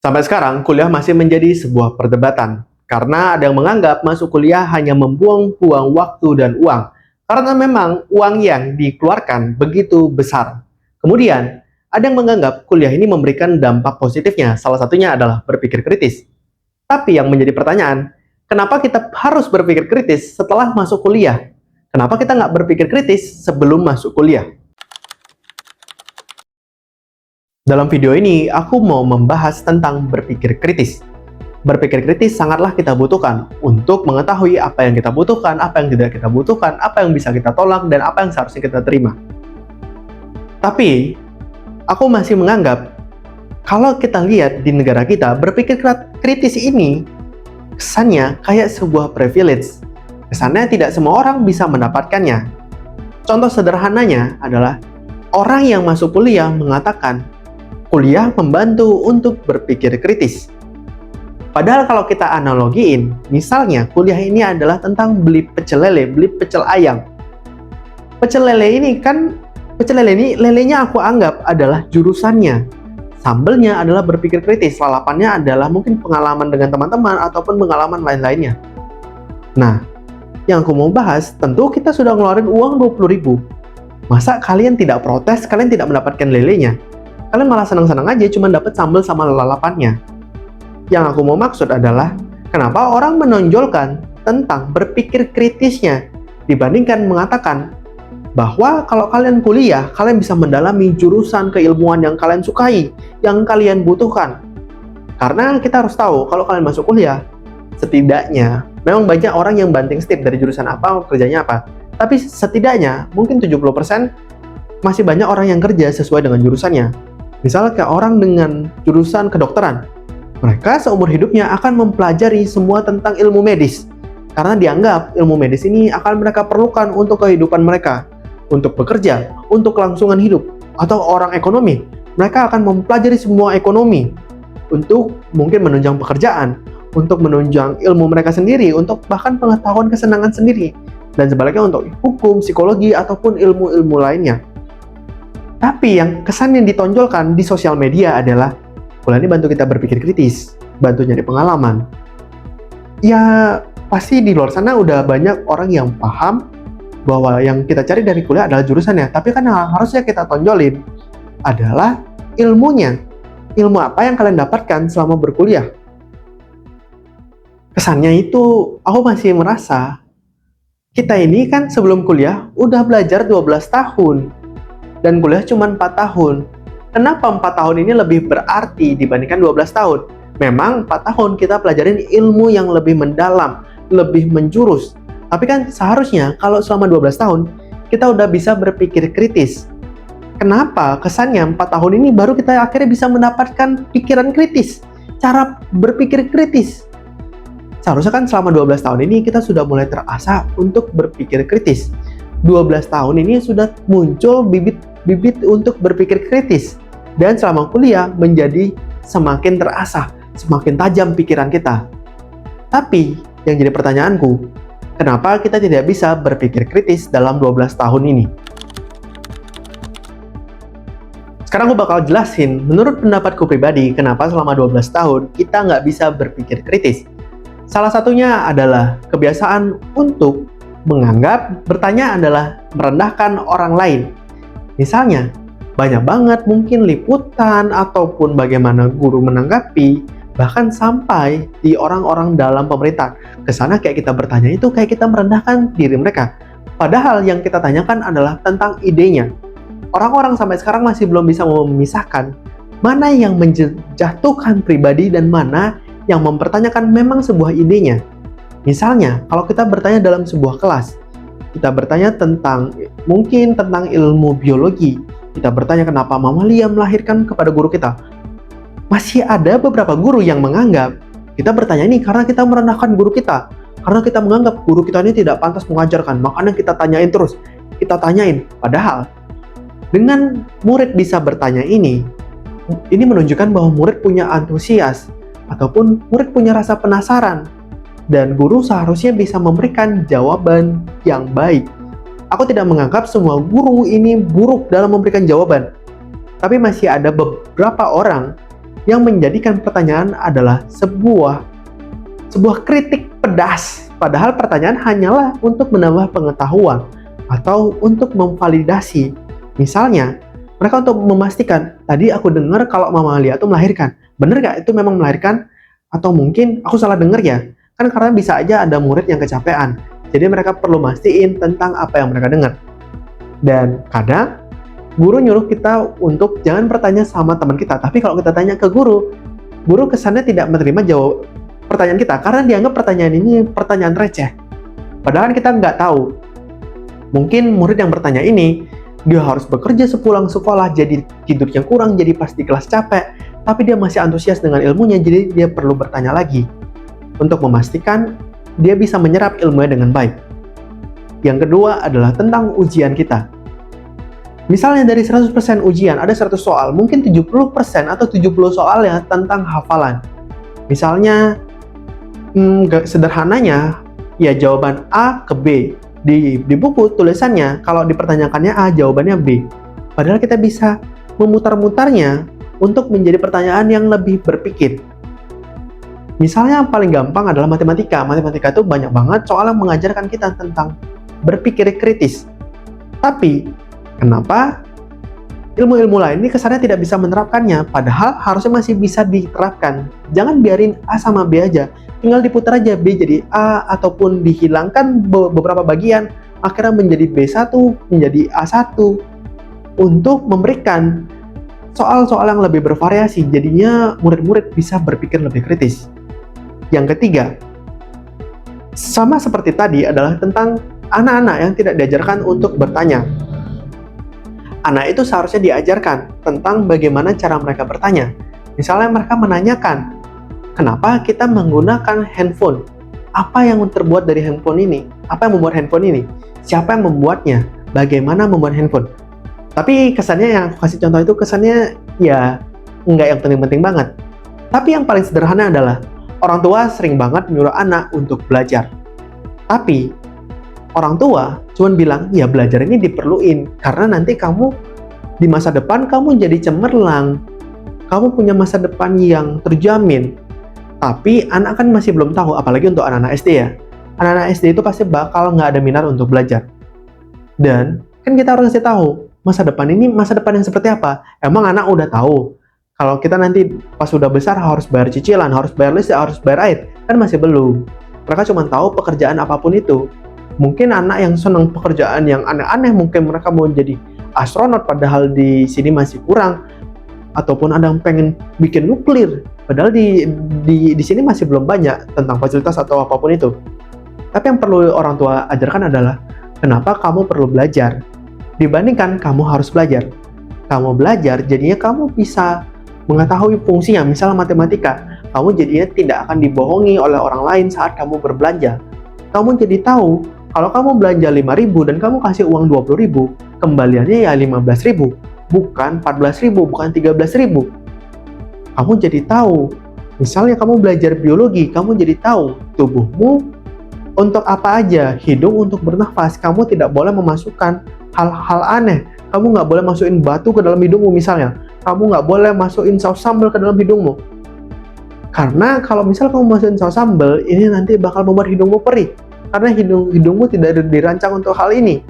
Sampai sekarang, kuliah masih menjadi sebuah perdebatan. Karena ada yang menganggap masuk kuliah hanya membuang-buang waktu dan uang. Karena memang uang yang dikeluarkan begitu besar. Kemudian, ada yang menganggap kuliah ini memberikan dampak positifnya. Salah satunya adalah berpikir kritis. Tapi yang menjadi pertanyaan, kenapa kita harus berpikir kritis setelah masuk kuliah? Kenapa kita nggak berpikir kritis sebelum masuk kuliah? Dalam video ini, aku mau membahas tentang berpikir kritis. Berpikir kritis sangatlah kita butuhkan untuk mengetahui apa yang kita butuhkan, apa yang tidak kita butuhkan, apa yang bisa kita tolak, dan apa yang seharusnya kita terima. Tapi, aku masih menganggap kalau kita lihat di negara kita, berpikir kritis ini kesannya kayak sebuah privilege. Kesannya tidak semua orang bisa mendapatkannya. Contoh sederhananya adalah orang yang masuk kuliah mengatakan kuliah membantu untuk berpikir kritis. Padahal kalau kita analogiin, misalnya kuliah ini adalah tentang beli pecel lele, beli pecel ayam. Pecel lele ini lelenya aku anggap adalah jurusannya. Sambelnya adalah berpikir kritis, lalapannya adalah mungkin pengalaman dengan teman-teman ataupun pengalaman lain-lainnya. Nah, yang aku mau bahas, tentu kita sudah ngeluarin uang 20.000. Masa kalian tidak protes, kalian tidak mendapatkan lelenya? Kalian malah senang-senang aja cuma dapat sambal sama lalapannya. Yang aku mau maksud adalah kenapa orang menonjolkan tentang berpikir kritisnya dibandingkan mengatakan bahwa kalau kalian kuliah, kalian bisa mendalami jurusan keilmuan yang kalian sukai, yang kalian butuhkan. Karena kita harus tahu kalau kalian masuk kuliah, setidaknya memang banyak orang yang banting setir dari jurusan apa, kerjanya apa. Tapi setidaknya mungkin 70% masih banyak orang yang kerja sesuai dengan jurusannya. Misalnya kayak orang dengan jurusan kedokteran, mereka seumur hidupnya akan mempelajari semua tentang ilmu medis. Karena dianggap ilmu medis ini akan mereka perlukan untuk kehidupan mereka, untuk bekerja, untuk kelangsungan hidup, atau orang ekonomi. Mereka akan mempelajari semua ekonomi, untuk mungkin menunjang pekerjaan, untuk menunjang ilmu mereka sendiri, untuk bahkan pengetahuan kesenangan sendiri, dan sebaliknya untuk hukum, psikologi, ataupun ilmu-ilmu lainnya. Tapi yang kesan yang ditonjolkan di sosial media adalah kuliah ini bantu kita berpikir kritis, bantu nyari pengalaman. Ya, pasti di luar sana udah banyak orang yang paham bahwa yang kita cari dari kuliah adalah jurusannya. Tapi kan yang harusnya kita tonjolin adalah ilmunya. Ilmu apa yang kalian dapatkan selama berkuliah? Kesannya itu, aku masih merasa kita ini kan sebelum kuliah udah belajar 12 tahun. Dan kuliah cuma 4 tahun. Kenapa 4 tahun ini lebih berarti dibandingkan 12 tahun? Memang 4 tahun kita pelajarin ilmu yang lebih mendalam, lebih menjurus. Tapi kan seharusnya kalau selama 12 tahun, kita udah bisa berpikir kritis. Kenapa kesannya 4 tahun ini baru kita akhirnya bisa mendapatkan pikiran kritis, cara berpikir kritis? Seharusnya kan selama 12 tahun ini kita sudah mulai terasah untuk berpikir kritis. 12 tahun ini sudah muncul bibit untuk berpikir kritis. Dan selama kuliah menjadi semakin terasah, semakin tajam pikiran kita. Tapi yang jadi pertanyaanku, kenapa kita tidak bisa berpikir kritis dalam 12 tahun ini? Sekarang aku bakal jelasin menurut pendapatku pribadi kenapa selama 12 tahun kita nggak bisa berpikir kritis. Salah satunya adalah kebiasaan untuk menganggap bertanya adalah merendahkan orang lain. Misalnya, banyak banget mungkin liputan ataupun bagaimana guru menanggapi, bahkan sampai di orang-orang dalam pemerintah. Kesana kayak kita bertanya itu kayak kita merendahkan diri mereka. Padahal yang kita tanyakan adalah tentang idenya. Orang-orang sampai sekarang masih belum bisa memisahkan mana yang menjatuhkan pribadi dan mana yang mempertanyakan memang sebuah idenya. Misalnya, kalau kita bertanya dalam sebuah kelas, kita bertanya mungkin tentang ilmu biologi, kita bertanya kenapa mamalia melahirkan kepada guru kita. Masih ada beberapa guru yang menganggap kita bertanya ini karena kita merendahkan guru kita, karena kita menganggap guru kita ini tidak pantas mengajarkan, makanya kita tanyain terus, kita tanyain. Padahal, dengan murid bisa bertanya ini menunjukkan bahwa murid punya antusias, ataupun murid punya rasa penasaran, dan guru seharusnya bisa memberikan jawaban yang baik. Aku tidak menganggap semua guru ini buruk dalam memberikan jawaban. Tapi masih ada beberapa orang yang menjadikan pertanyaan adalah sebuah kritik pedas. Padahal pertanyaan hanyalah untuk menambah pengetahuan atau untuk memvalidasi. Misalnya, mereka untuk memastikan, tadi aku dengar kalau Mama Lia itu melahirkan. Bener gak itu memang melahirkan? Atau mungkin aku salah dengar ya? Kan karena bisa aja ada murid yang kecapean. Jadi mereka perlu mastiin tentang apa yang mereka dengar. Dan kadang, guru nyuruh kita untuk jangan bertanya sama teman kita. Tapi kalau kita tanya ke guru kesannya tidak menerima jawab pertanyaan kita. Karena dianggap pertanyaan ini pertanyaan receh. Padahal kita nggak tahu. Mungkin murid yang bertanya ini, dia harus bekerja sepulang sekolah, jadi tidurnya kurang, jadi pas di kelas capek, tapi dia masih antusias dengan ilmunya, jadi dia perlu bertanya lagi untuk memastikan dia bisa menyerap ilmunya dengan baik. Yang kedua adalah tentang ujian kita. Misalnya dari 100% ujian, ada 100 soal, mungkin 70% atau 70 soal ya tentang hafalan. Misalnya, sederhananya, ya jawaban A ke B. Di buku tulisannya, kalau dipertanyakannya A, jawabannya B. Padahal kita bisa memutar-mutarnya untuk menjadi pertanyaan yang lebih berpikir. Misalnya yang paling gampang adalah matematika. Matematika itu banyak banget soal yang mengajarkan kita tentang berpikir kritis. Tapi, kenapa ilmu-ilmu lain ini kesannya tidak bisa menerapkannya? Padahal harusnya masih bisa diterapkan. Jangan biarin A sama B aja. Tinggal diputar aja B jadi A, ataupun dihilangkan beberapa bagian, akhirnya menjadi B1, menjadi A1, untuk memberikan soal-soal yang lebih bervariasi, jadinya murid-murid bisa berpikir lebih kritis. Yang ketiga, sama seperti tadi adalah tentang anak-anak yang tidak diajarkan untuk bertanya. Anak itu seharusnya diajarkan tentang bagaimana cara mereka bertanya. Misalnya mereka menanyakan, kenapa kita menggunakan handphone? Apa yang terbuat dari handphone ini? Apa yang membuat handphone ini? Siapa yang membuatnya? Bagaimana membuat handphone? Tapi kesannya yang aku kasih contoh itu kesannya ya nggak yang penting-penting banget. Tapi yang paling sederhana adalah orang tua sering banget menyuruh anak untuk belajar. Tapi orang tua cuma bilang, ya belajar ini diperluin karena nanti kamu di masa depan kamu jadi cemerlang. Kamu punya masa depan yang terjamin. Tapi anak kan masih belum tahu, apalagi untuk anak-anak SD ya. Anak-anak SD itu pasti bakal nggak ada minat untuk belajar. Dan kan kita harus kasih tahu, masa depan ini masa depan yang seperti apa. Emang anak udah tahu, kalau kita nanti pas sudah besar harus bayar cicilan, harus bayar listrik, harus bayar air. Kan masih belum. Mereka cuma tahu pekerjaan apapun itu. Mungkin anak yang senang pekerjaan yang aneh-aneh, mungkin mereka mau jadi astronot, padahal di sini masih kurang. Ataupun ada yang pengen bikin nuklir, padahal di sini masih belum banyak tentang fasilitas atau apapun itu. Tapi yang perlu orang tua ajarkan adalah kenapa kamu perlu belajar. Dibandingkan kamu harus belajar. Kamu belajar jadinya kamu bisa mengetahui fungsinya. Misalnya matematika, kamu jadinya tidak akan dibohongi oleh orang lain saat kamu berbelanja. Kamu jadi tahu kalau kamu belanja 5.000 dan kamu kasih uang 20.000, kembaliannya ya 15.000. Bukan 14.000, bukan 13.000. Kamu jadi tahu. Misalnya kamu belajar biologi, kamu jadi tahu tubuhmu untuk apa aja. Hidung untuk bernafas. Kamu tidak boleh memasukkan hal-hal aneh. Kamu nggak boleh masukin batu ke dalam hidungmu misalnya. Kamu nggak boleh masukin saus sambal ke dalam hidungmu. Karena kalau misal kamu masukin saus sambal, ini nanti bakal membuat hidungmu perih. Karena hidungmu tidak dirancang untuk hal ini.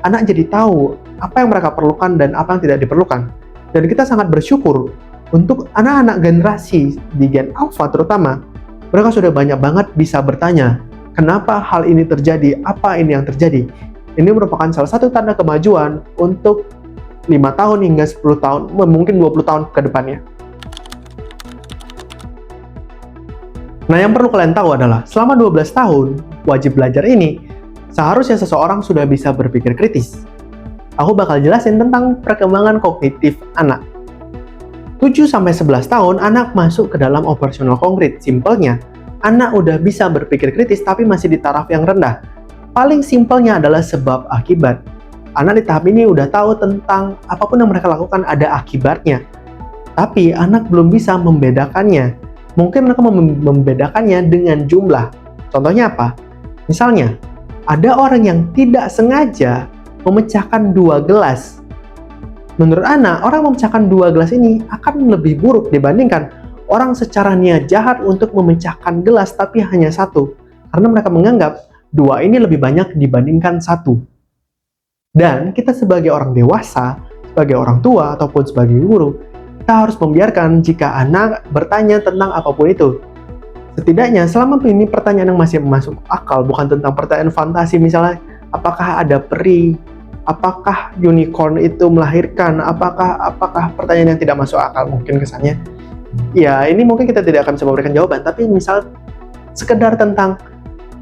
Anak jadi tahu apa yang mereka perlukan dan apa yang tidak diperlukan. Dan kita sangat bersyukur untuk anak-anak generasi di Gen Alpha terutama, mereka sudah banyak banget bisa bertanya, kenapa hal ini terjadi, apa ini yang terjadi. Ini merupakan salah satu tanda kemajuan untuk 5 tahun hingga 10 tahun, mungkin 20 tahun ke depannya. Nah, yang perlu kalian tahu adalah selama 12 tahun wajib belajar ini, seharusnya seseorang sudah bisa berpikir kritis. Aku bakal jelasin tentang perkembangan kognitif anak. 7-11 tahun anak masuk ke dalam operasional konkret. Simpelnya, anak udah bisa berpikir kritis tapi masih di taraf yang rendah. Paling simpelnya adalah sebab akibat. Anak di tahap ini udah tahu tentang apapun yang mereka lakukan ada akibatnya. Tapi anak belum bisa membedakannya. Mungkin mereka membedakannya dengan jumlah. Contohnya apa? Misalnya, ada orang yang tidak sengaja memecahkan 2 gelas. Menurut anak, orang memecahkan 2 gelas ini akan lebih buruk dibandingkan orang secara niat jahat untuk memecahkan gelas tapi hanya satu, karena mereka menganggap dua ini lebih banyak dibandingkan satu. Dan kita sebagai orang dewasa, sebagai orang tua ataupun sebagai guru, kita harus membiarkan jika anak bertanya tentang apapun itu. Setidaknya selama ini pertanyaan yang masih masuk akal, bukan tentang pertanyaan fantasi, misalnya apakah ada peri, apakah unicorn itu melahirkan, apakah pertanyaan yang tidak masuk akal mungkin kesannya. Ya, ini mungkin kita tidak akan bisa memberikan jawaban, tapi misal sekedar tentang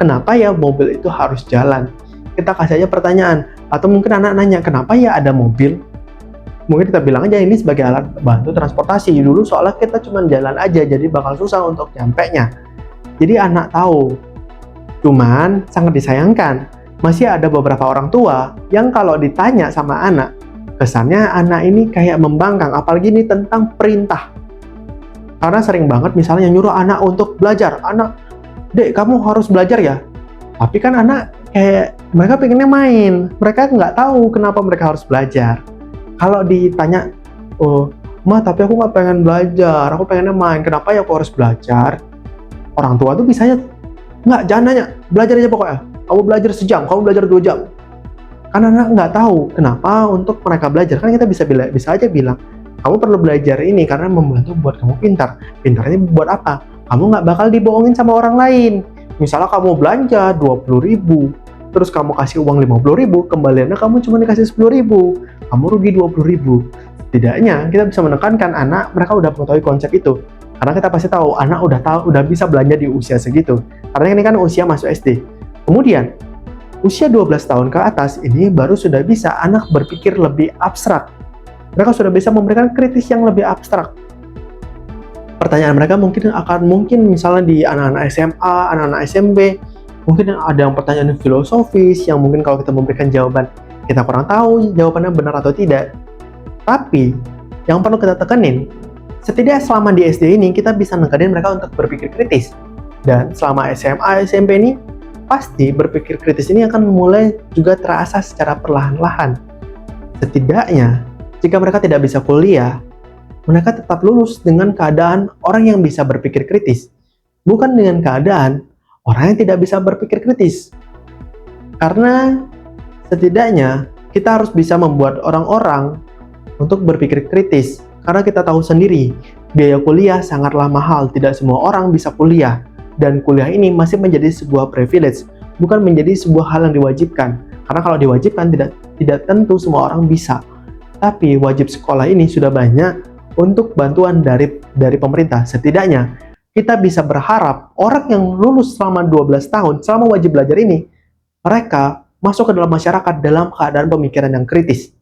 kenapa ya mobil itu harus jalan. Kita kasih aja pertanyaan, atau mungkin anak nanya, kenapa ya ada mobil? Mungkin kita bilang aja ini sebagai alat bantu transportasi. Dulu soalnya kita cuma jalan aja, jadi bakal susah untuk nyampenya. Jadi anak tahu. Cuman sangat disayangkan, masih ada beberapa orang tua yang kalau ditanya sama anak, kesannya anak ini kayak membangkang, apalagi ini tentang perintah. Karena sering banget misalnya nyuruh anak untuk belajar. Anak, dek kamu harus belajar ya. Tapi kan anak kayak mereka pengennya main. Mereka nggak tahu kenapa mereka harus belajar. Kalau ditanya, oh, ma tapi aku nggak pengen belajar, aku pengennya main. Kenapa ya aku harus belajar? Orang tua tuh bisanya, nggak, jangan nanya, belajar aja pokoknya. Kamu belajar sejam, kamu belajar 2 jam. Karena anak nggak tahu kenapa untuk mereka belajar. Kan kita bisa aja bilang, kamu perlu belajar ini karena membantu buat kamu pintar. Pintarnya buat apa? Kamu nggak bakal dibohongin sama orang lain. Misalnya kamu belanja 20.000, terus kamu kasih uang 50.000, kembaliannya kamu cuma dikasih 10.000, kamu rugi 20.000. Setidaknya kita bisa menekankan anak, mereka udah mengetahui konsep itu. Karena kita pasti tahu anak udah bisa belanja di usia segitu. Karena ini kan usia masuk SD. Kemudian usia 12 tahun ke atas ini baru sudah bisa anak berpikir lebih abstrak. Mereka sudah bisa memberikan kritis yang lebih abstrak. Pertanyaan mereka mungkin misalnya di anak-anak SMA, anak-anak SMP, mungkin ada yang pertanyaan filosofis yang mungkin kalau kita memberikan jawaban kita kurang tahu jawabannya benar atau tidak. Tapi yang perlu kita tekenin, setidaknya selama di SD ini kita bisa nekanin mereka untuk berpikir kritis. Dan selama SMA, SMP ini pasti berpikir kritis ini akan mulai juga terasa secara perlahan-lahan. Setidaknya jika mereka tidak bisa kuliah, mereka tetap lulus dengan keadaan orang yang bisa berpikir kritis, bukan dengan keadaan orang yang tidak bisa berpikir kritis. Karena setidaknya kita harus bisa membuat orang-orang untuk berpikir kritis. Karena kita tahu sendiri, biaya kuliah sangatlah mahal, tidak semua orang bisa kuliah. Dan kuliah ini masih menjadi sebuah privilege, bukan menjadi sebuah hal yang diwajibkan. Karena kalau diwajibkan, tidak tentu semua orang bisa. Tapi wajib sekolah ini sudah banyak untuk bantuan dari pemerintah. Setidaknya kita bisa berharap orang yang lulus selama 12 tahun, selama wajib belajar ini, mereka masuk ke dalam masyarakat dalam keadaan pemikiran yang kritis.